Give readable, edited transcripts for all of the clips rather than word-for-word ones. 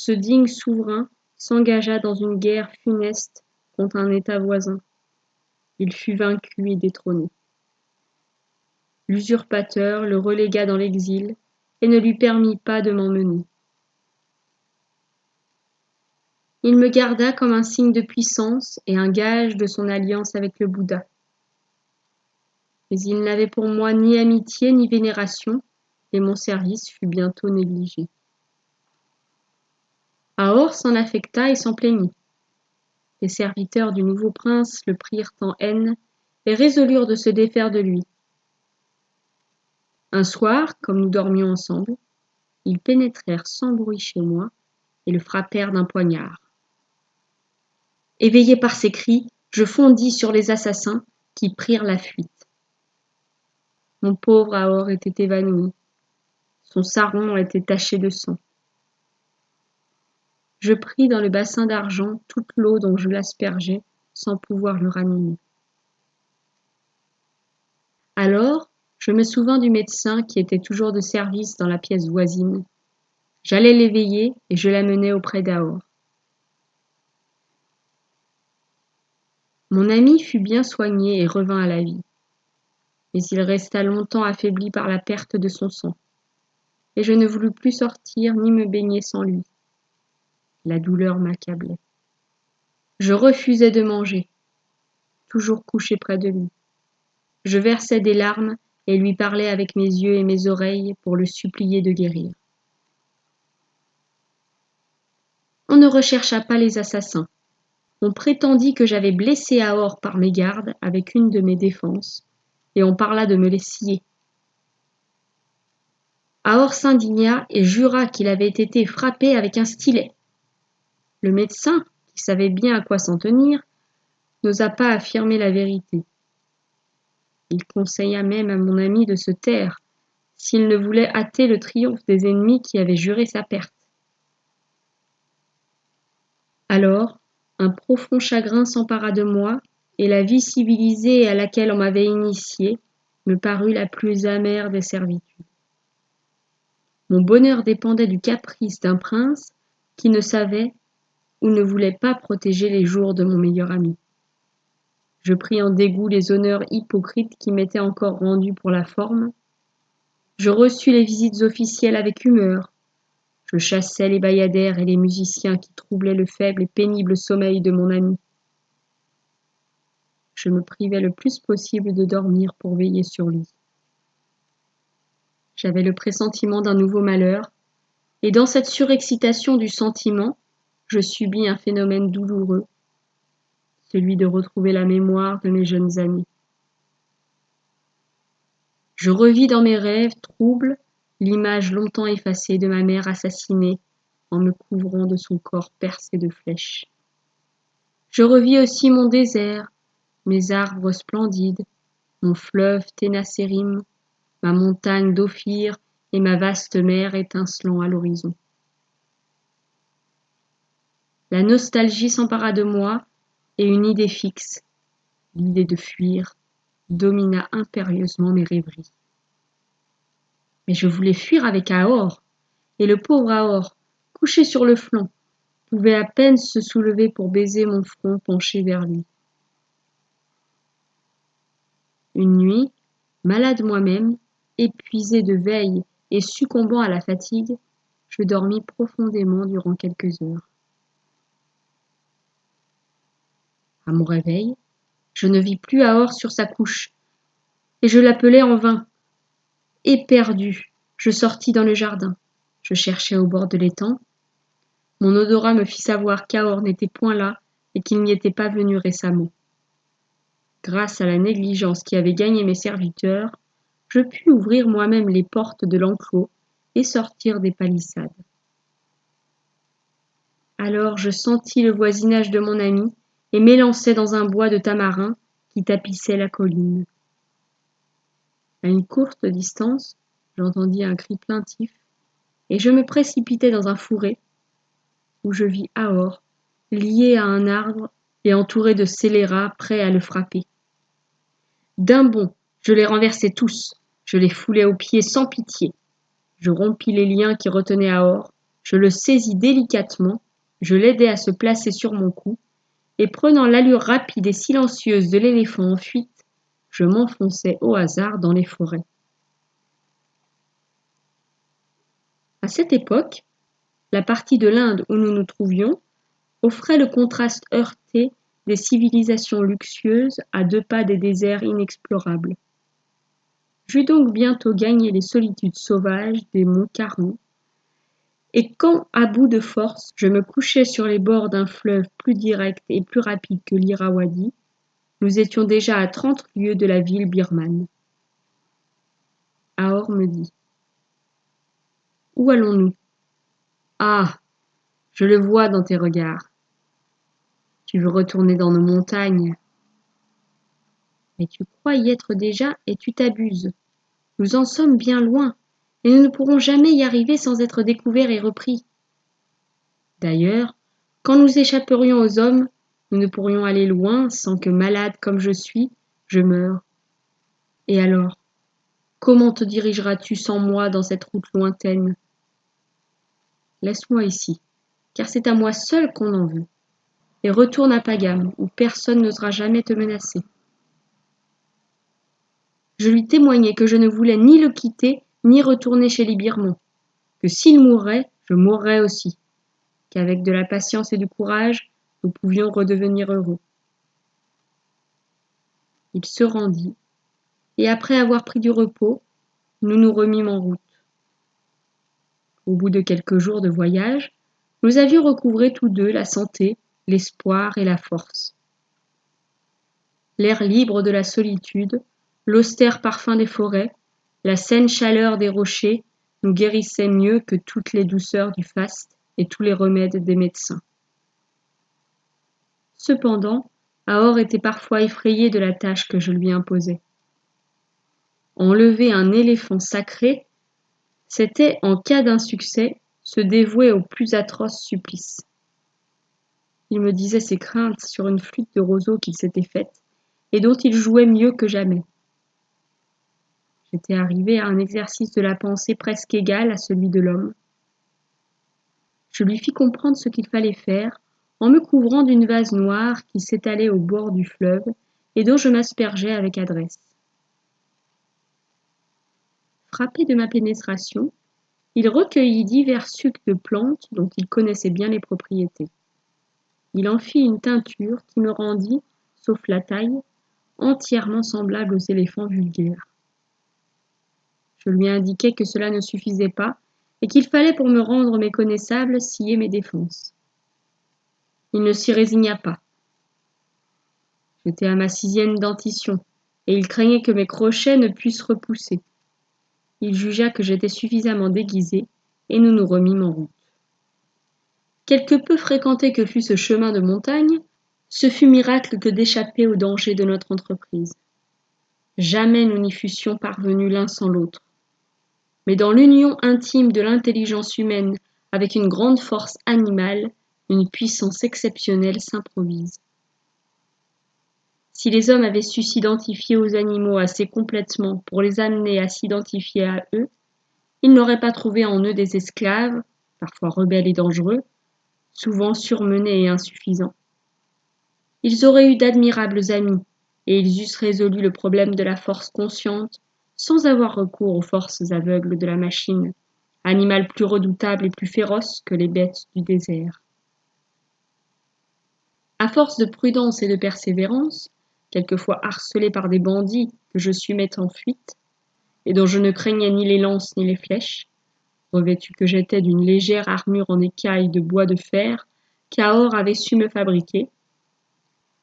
ce digne souverain s'engagea dans une guerre funeste contre un État voisin. Il fut vaincu et détrôné. L'usurpateur le relégua dans l'exil et ne lui permit pas de m'emmener. Il me garda comme un signe de puissance et un gage de son alliance avec le Bouddha. Mais il n'avait pour moi ni amitié ni vénération, et mon service fut bientôt négligé. Aor s'en affecta et s'en plaignit. Les serviteurs du nouveau prince le prirent en haine et résolurent de se défaire de lui. Un soir, comme nous dormions ensemble, ils pénétrèrent sans bruit chez moi et le frappèrent d'un poignard. Éveillé par ces cris, je fondis sur les assassins qui prirent la fuite. Mon pauvre Aor était évanoui. Son sarong était taché de sang. Je pris dans le bassin d'argent toute l'eau dont je l'aspergeais sans pouvoir le ranimer. Alors, je me souvins du médecin qui était toujours de service dans la pièce voisine. J'allai l'éveiller et je l'amenai auprès d'Aor. Mon ami fut bien soigné et revint à la vie. Mais il resta longtemps affaibli par la perte de son sang. Et je ne voulus plus sortir ni me baigner sans lui. La douleur m'accablait. Je refusais de manger, toujours couché près de lui. Je versais des larmes et lui parlais avec mes yeux et mes oreilles pour le supplier de guérir. On ne rechercha pas les assassins. On prétendit que j'avais blessé Aor par mégarde avec une de mes défenses, et on parla de me les scier. Aor s'indigna et jura qu'il avait été frappé avec un stylet. Le médecin, qui savait bien à quoi s'en tenir, n'osa pas affirmer la vérité. Il conseilla même à mon ami de se taire, s'il ne voulait hâter le triomphe des ennemis qui avaient juré sa perte. Alors, un profond chagrin s'empara de moi, et la vie civilisée à laquelle on m'avait initié me parut la plus amère des servitudes. Mon bonheur dépendait du caprice d'un prince qui ne savait ou ne voulait pas protéger les jours de mon meilleur ami. Je pris en dégoût les honneurs hypocrites qui m'étaient encore rendus pour la forme. Je reçus les visites officielles avec humeur. Je chassai les bayadères et les musiciens qui troublaient le faible et pénible sommeil de mon ami. Je me privais le plus possible de dormir pour veiller sur lui. J'avais le pressentiment d'un nouveau malheur, et dans cette surexcitation du sentiment, je subis un phénomène douloureux, celui de retrouver la mémoire de mes jeunes amis. Je revis dans mes rêves troubles l'image longtemps effacée de ma mère assassinée en me couvrant de son corps percé de flèches. Je revis aussi mon désert, mes arbres splendides, mon fleuve Ténacérim, ma montagne d'Ophir et ma vaste mer étincelant à l'horizon. La nostalgie s'empara de moi et une idée fixe, l'idée de fuir, domina impérieusement mes rêveries. Mais je voulais fuir avec Aor, et le pauvre Aor, couché sur le flanc, pouvait à peine se soulever pour baiser mon front penché vers lui. Une nuit, malade moi-même, épuisé de veille et succombant à la fatigue, je dormis profondément durant quelques heures. À mon réveil, je ne vis plus Aor sur sa couche, et je l'appelai en vain. Éperdu, je sortis dans le jardin. Je cherchai au bord de l'étang. Mon odorat me fit savoir qu'Aor n'était point là et qu'il n'y était pas venu récemment. Grâce à la négligence qui avait gagné mes serviteurs, je pus ouvrir moi-même les portes de l'enclos et sortir des palissades. Alors je sentis le voisinage de mon ami et m'élançai dans un bois de tamarin qui tapissait la colline. À une courte distance, j'entendis un cri plaintif et je me précipitai dans un fourré où je vis Aor, lié à un arbre et entouré de scélérats prêts à le frapper. D'un bond, je les renversai tous, je les foulai aux pieds sans pitié. Je rompis les liens qui retenaient Aor, Je le saisis délicatement, je l'aidai à se placer sur mon cou, et prenant l'allure rapide et silencieuse de l'éléphant en fuite, je m'enfonçai au hasard dans les forêts. À cette époque, la partie de l'Inde où nous nous trouvions offrait le contraste heurté des civilisations luxueuses à 2 pas des déserts inexplorables. J'eus donc bientôt gagné les solitudes sauvages des monts Caron, et quand, à bout de force, je me couchai sur les bords d'un fleuve plus direct et plus rapide que l'Irrawaddy, nous étions déjà à 30 lieues de la ville birmane. Ahor me dit: « Où allons-nous ? Ah, je le vois dans tes regards. Tu veux retourner dans nos montagnes. Mais tu crois y être déjà et tu t'abuses. Nous en sommes bien loin, et nous ne pourrons jamais y arriver sans être découverts et repris. D'ailleurs, quand nous échapperions aux hommes, nous ne pourrions aller loin sans que, malade comme je suis, je meure. Et alors, comment te dirigeras-tu sans moi dans cette route lointaine ? Laisse-moi ici, car c'est à moi seul qu'on en veut, et retourne à Pagam, où personne n'osera jamais te menacer. » Je lui témoignai que je ne voulais ni le quitter, ni retourner chez les Birmans, que s'il mourait, je mourrais aussi, qu'avec de la patience et du courage, nous pouvions redevenir heureux. Il se rendit, et après avoir pris du repos, nous nous remîmes en route. Au bout de quelques jours de voyage, nous avions recouvré tous deux la santé, l'espoir et la force. L'air libre de la solitude, l'austère parfum des forêts, la saine chaleur des rochers nous guérissaient mieux que toutes les douceurs du faste et tous les remèdes des médecins. Cependant, Ahor était parfois effrayé de la tâche que je lui imposais. Enlever un éléphant sacré, c'était, en cas d'insuccès, se dévouer au plus atroce supplice. Il me disait ses craintes sur une flûte de roseau qu'il s'était faite et dont il jouait mieux que jamais. J'étais arrivé à un exercice de la pensée presque égal à celui de l'homme. Je lui fis comprendre ce qu'il fallait faire en me couvrant d'une vase noire qui s'étalait au bord du fleuve et dont je m'aspergeais avec adresse. Frappé de ma pénétration, il recueillit divers sucs de plantes dont il connaissait bien les propriétés. Il en fit une teinture qui me rendit, sauf la taille, entièrement semblable aux éléphants vulgaires. Je lui indiquai que cela ne suffisait pas et qu'il fallait pour me rendre méconnaissable scier mes défenses. Il ne s'y résigna pas. J'étais à ma 6e dentition et il craignait que mes crochets ne pussent repousser. Il jugea que j'étais suffisamment déguisé et nous nous remîmes en route. Quelque peu fréquenté que fût ce chemin de montagne, ce fut miracle que d'échapper aux dangers de notre entreprise. Jamais nous n'y fussions parvenus l'un sans l'autre. Mais dans l'union intime de l'intelligence humaine avec une grande force animale, une puissance exceptionnelle s'improvise. Si les hommes avaient su s'identifier aux animaux assez complètement pour les amener à s'identifier à eux, ils n'auraient pas trouvé en eux des esclaves, parfois rebelles et dangereux, souvent surmenés et insuffisants. Ils auraient eu d'admirables amis, et ils eussent résolu le problème de la force consciente sans avoir recours aux forces aveugles de la machine, animal plus redoutable et plus féroce que les bêtes du désert. À force de prudence et de persévérance, quelquefois harcelé par des bandits que je sumais en fuite, et dont je ne craignais ni les lances ni les flèches, revêtu que j'étais d'une légère armure en écaille de bois de fer qu'Ahor avait su me fabriquer,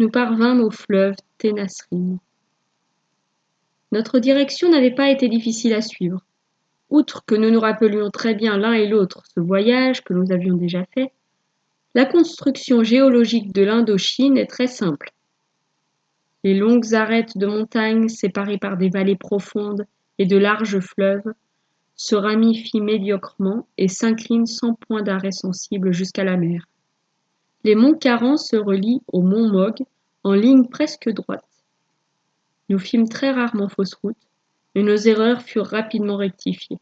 nous parvînmes au fleuve Tenasserim. Notre direction n'avait pas été difficile à suivre. Outre que nous nous rappelions très bien l'un et l'autre ce voyage que nous avions déjà fait, la construction géologique de l'Indochine est très simple. Les longues arêtes de montagnes séparées par des vallées profondes et de larges fleuves se ramifient médiocrement et s'inclinent sans point d'arrêt sensible jusqu'à la mer. Les monts Caran se relient au mont Mog en ligne presque droite. Nous fîmes très rarement fausse route, et nos erreurs furent rapidement rectifiées.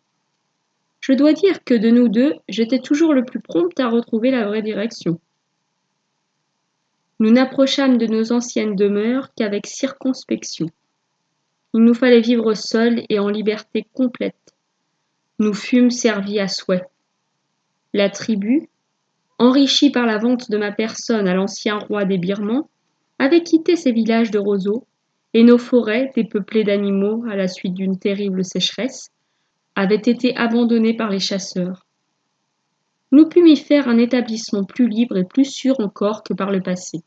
Je dois dire que de nous deux, j'étais toujours le plus prompt à retrouver la vraie direction. Nous n'approchâmes de nos anciennes demeures qu'avec circonspection. Il nous fallait vivre seuls et en liberté complète. Nous fûmes servis à souhait. La tribu, enrichie par la vente de ma personne à l'ancien roi des Birmans, avait quitté ses villages de roseaux, et nos forêts, dépeuplées d'animaux à la suite d'une terrible sécheresse, avaient été abandonnées par les chasseurs. Nous pûmes y faire un établissement plus libre et plus sûr encore que par le passé.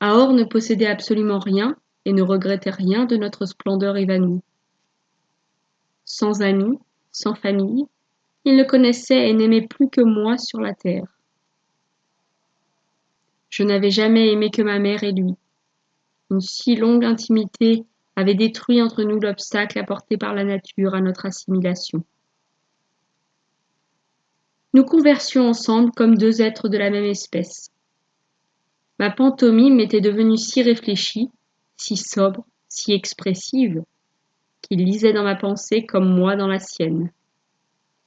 Ahor ne possédait absolument rien et ne regrettait rien de notre splendeur évanouie. Sans amis, sans famille, il ne connaissait et n'aimait plus que moi sur la terre. Je n'avais jamais aimé que ma mère et lui. Une si longue intimité avait détruit entre nous l'obstacle apporté par la nature à notre assimilation. Nous conversions ensemble comme deux êtres de la même espèce. Ma pantomime était devenue si réfléchie, si sobre, si expressive, qu'il lisait dans ma pensée comme moi dans la sienne.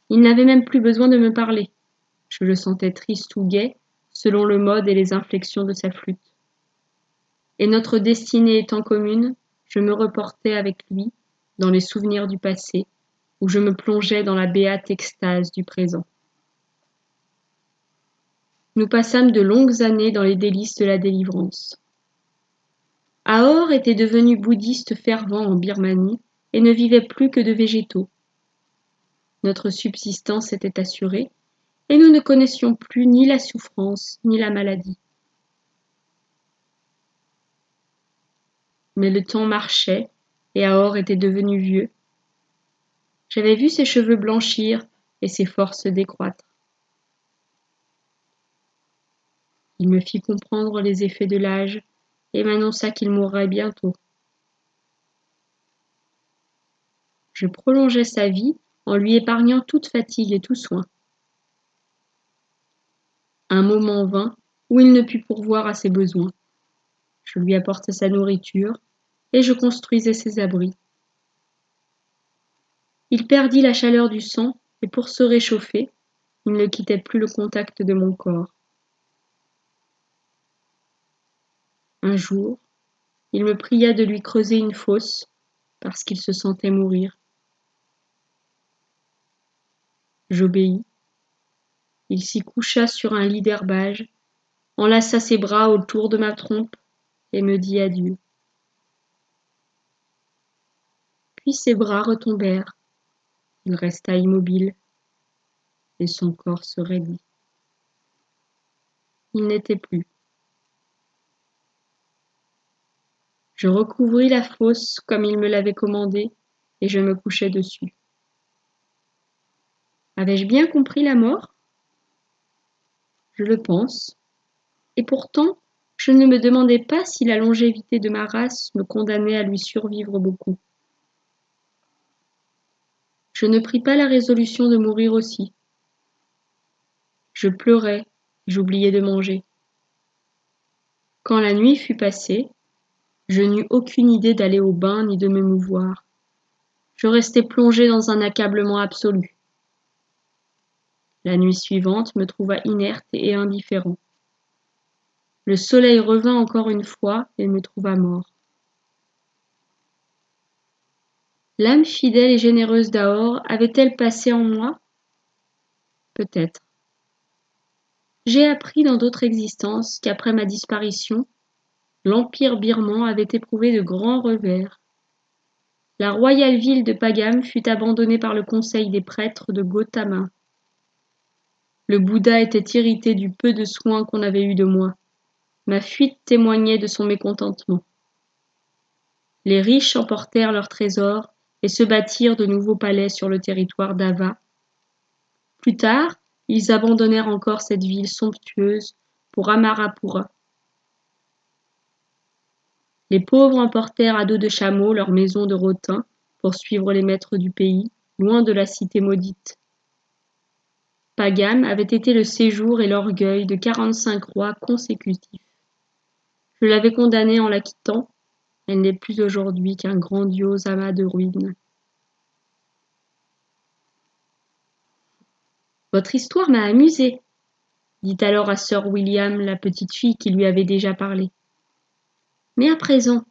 Il n'avait même plus besoin de me parler. Je le sentais triste ou gai, selon le mode et les inflexions de sa flûte. Et notre destinée étant commune, je me reportais avec lui dans les souvenirs du passé, où je me plongeais dans la béate extase du présent. Nous passâmes de longues années dans les délices de la délivrance. Ahor était devenu bouddhiste fervent en Birmanie et ne vivait plus que de végétaux. Notre subsistance était assurée, et nous ne connaissions plus ni la souffrance ni la maladie. Mais le temps marchait, et Ahor était devenu vieux. J'avais vu ses cheveux blanchir et ses forces décroître. Il me fit comprendre les effets de l'âge et m'annonça qu'il mourrait bientôt. Je prolongeai sa vie en lui épargnant toute fatigue et tout soin. Un moment vint où il ne put pourvoir à ses besoins. Je lui apportais sa nourriture et je construisais ses abris. Il perdit la chaleur du sang et pour se réchauffer, il ne quittait plus le contact de mon corps. Un jour, il me pria de lui creuser une fosse parce qu'il se sentait mourir. J'obéis. Il s'y coucha sur un lit d'herbage, enlaça ses bras autour de ma trompe et me dit adieu. Puis ses bras retombèrent. Il resta immobile et son corps se raidit. Il n'était plus. Je recouvris la fosse comme il me l'avait commandé et je me couchai dessus. Avais-je bien compris la mort? Je le pense. Et pourtant, je ne me demandais pas si la longévité de ma race me condamnait à lui survivre beaucoup. Je ne pris pas la résolution de mourir aussi. Je pleurais, j'oubliais de manger. Quand la nuit fut passée, je n'eus aucune idée d'aller au bain ni de me mouvoir. Je restai plongé dans un accablement absolu. La nuit suivante me trouva inerte et indifférent. Le soleil revint encore une fois et me trouva mort. L'âme fidèle et généreuse d'Ahor avait-elle passé en moi? Peut-être. J'ai appris dans d'autres existences qu'après ma disparition, l'empire birman avait éprouvé de grands revers. La royale ville de Pagam fut abandonnée par le conseil des prêtres de Gautama. Le Bouddha était irrité du peu de soins qu'on avait eu de moi. Ma fuite témoignait de son mécontentement. Les riches emportèrent leurs trésors et se bâtirent de nouveaux palais sur le territoire d'Ava. Plus tard, ils abandonnèrent encore cette ville somptueuse pour Amarapura. Les pauvres emportèrent à dos de chameau leurs maisons de rotin pour suivre les maîtres du pays, loin de la cité maudite. Pagam avait été le séjour et l'orgueil de 45 rois consécutifs. Je l'avais condamnée en la quittant, elle n'est plus aujourd'hui qu'un grandiose amas de ruines. Votre histoire m'a amusée, dit alors à Sir William la petite fille qui lui avait déjà parlé. Mais à présent,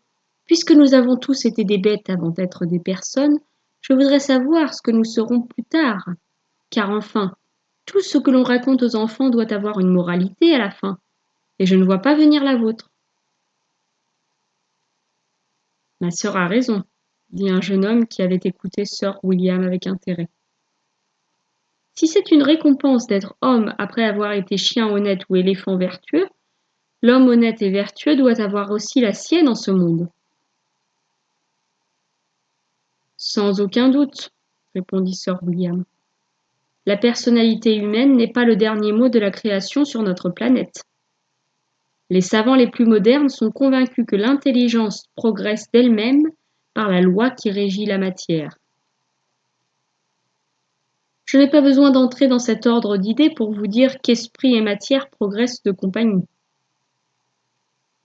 puisque nous avons tous été des bêtes avant d'être des personnes, je voudrais savoir ce que nous serons plus tard. Car enfin, tout ce que l'on raconte aux enfants doit avoir une moralité à la fin, et je ne vois pas venir la vôtre. Ma sœur a raison, dit un jeune homme qui avait écouté Sir William avec intérêt. Si c'est une récompense d'être homme après avoir été chien honnête ou éléphant vertueux, l'homme honnête et vertueux doit avoir aussi la sienne en ce monde. Sans aucun doute, répondit Sir William. La personnalité humaine n'est pas le dernier mot de la création sur notre planète. Les savants les plus modernes sont convaincus que l'intelligence progresse d'elle-même par la loi qui régit la matière. Je n'ai pas besoin d'entrer dans cet ordre d'idées pour vous dire qu'esprit et matière progressent de compagnie.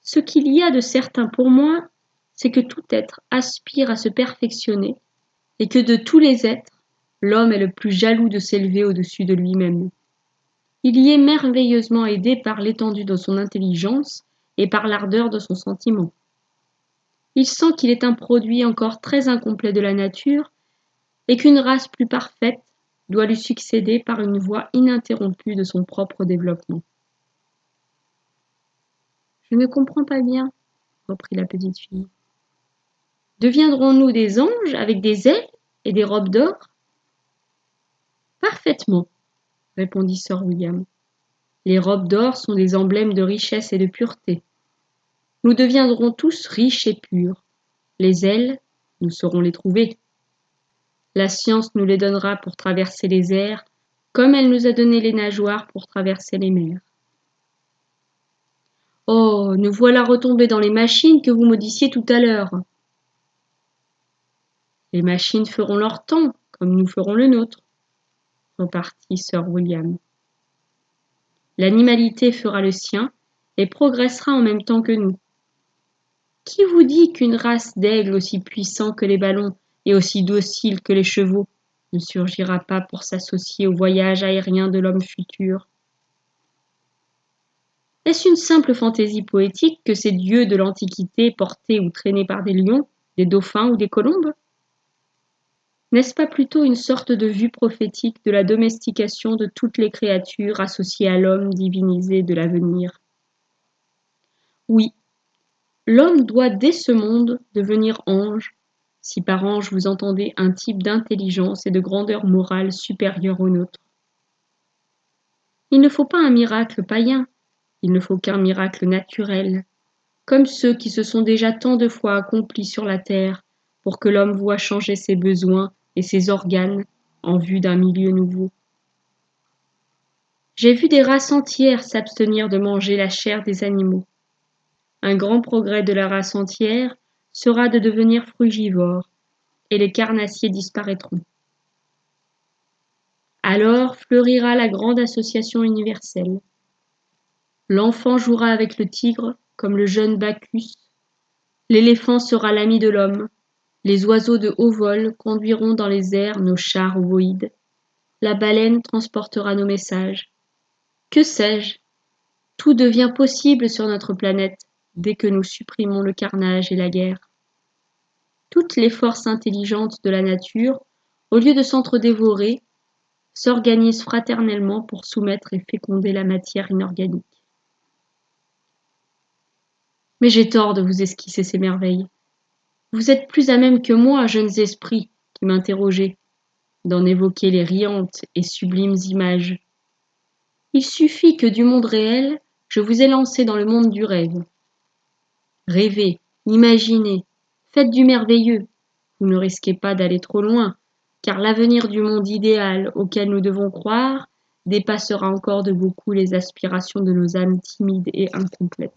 Ce qu'il y a de certain pour moi, c'est que tout être aspire à se perfectionner et que de tous les êtres, l'homme est le plus jaloux de s'élever au-dessus de lui-même. Il y est merveilleusement aidé par l'étendue de son intelligence et par l'ardeur de son sentiment. Il sent qu'il est un produit encore très incomplet de la nature et qu'une race plus parfaite doit lui succéder par une voie ininterrompue de son propre développement. Je ne comprends pas bien, reprit la petite fille. Deviendrons-nous des anges avec des ailes et des robes d'or? Parfaitement, répondit Sir William. Les robes d'or sont des emblèmes de richesse et de pureté. Nous deviendrons tous riches et purs. Les ailes, nous saurons les trouver. La science nous les donnera pour traverser les airs, comme elle nous a donné les nageoires pour traverser les mers. Oh, nous voilà retombés dans les machines que vous maudissiez tout à l'heure. Les machines feront leur temps, comme nous ferons le nôtre, repartit Sir William. L'animalité fera le sien et progressera en même temps que nous. Qui vous dit qu'une race d'aigles aussi puissants que les ballons et aussi docile que les chevaux ne surgira pas pour s'associer au voyage aérien de l'homme futur? Est-ce une simple fantaisie poétique que ces dieux de l'Antiquité portés ou traînés par des lions, des dauphins ou des colombes? N'est-ce pas plutôt une sorte de vue prophétique de la domestication de toutes les créatures associées à l'homme divinisé de l'avenir? Oui, l'homme doit dès ce monde devenir ange, si par ange vous entendez un type d'intelligence et de grandeur morale supérieur au nôtre. Il ne faut pas un miracle païen, il ne faut qu'un miracle naturel, comme ceux qui se sont déjà tant de fois accomplis sur la terre pour que l'homme voie changer ses besoins et ses organes en vue d'un milieu nouveau. J'ai vu des races entières s'abstenir de manger la chair des animaux. Un grand progrès de la race entière sera de devenir frugivore, et les carnassiers disparaîtront. Alors fleurira la grande association universelle. L'enfant jouera avec le tigre comme le jeune Bacchus. L'éléphant sera l'ami de l'homme. Les oiseaux de haut vol conduiront dans les airs nos chars ovoïdes. La baleine transportera nos messages. Que sais-je? Tout devient possible sur notre planète dès que nous supprimons le carnage et la guerre. Toutes les forces intelligentes de la nature, au lieu de s'entre-dévorer, s'organisent fraternellement pour soumettre et féconder la matière inorganique. Mais j'ai tort de vous esquisser ces merveilles. Vous êtes plus à même que moi, jeunes esprits, qui m'interrogez, d'en évoquer les riantes et sublimes images. Il suffit que du monde réel, je vous ai lancé dans le monde du rêve. Rêvez, imaginez, faites du merveilleux. Vous ne risquez pas d'aller trop loin, car l'avenir du monde idéal auquel nous devons croire dépassera encore de beaucoup les aspirations de nos âmes timides et incomplètes.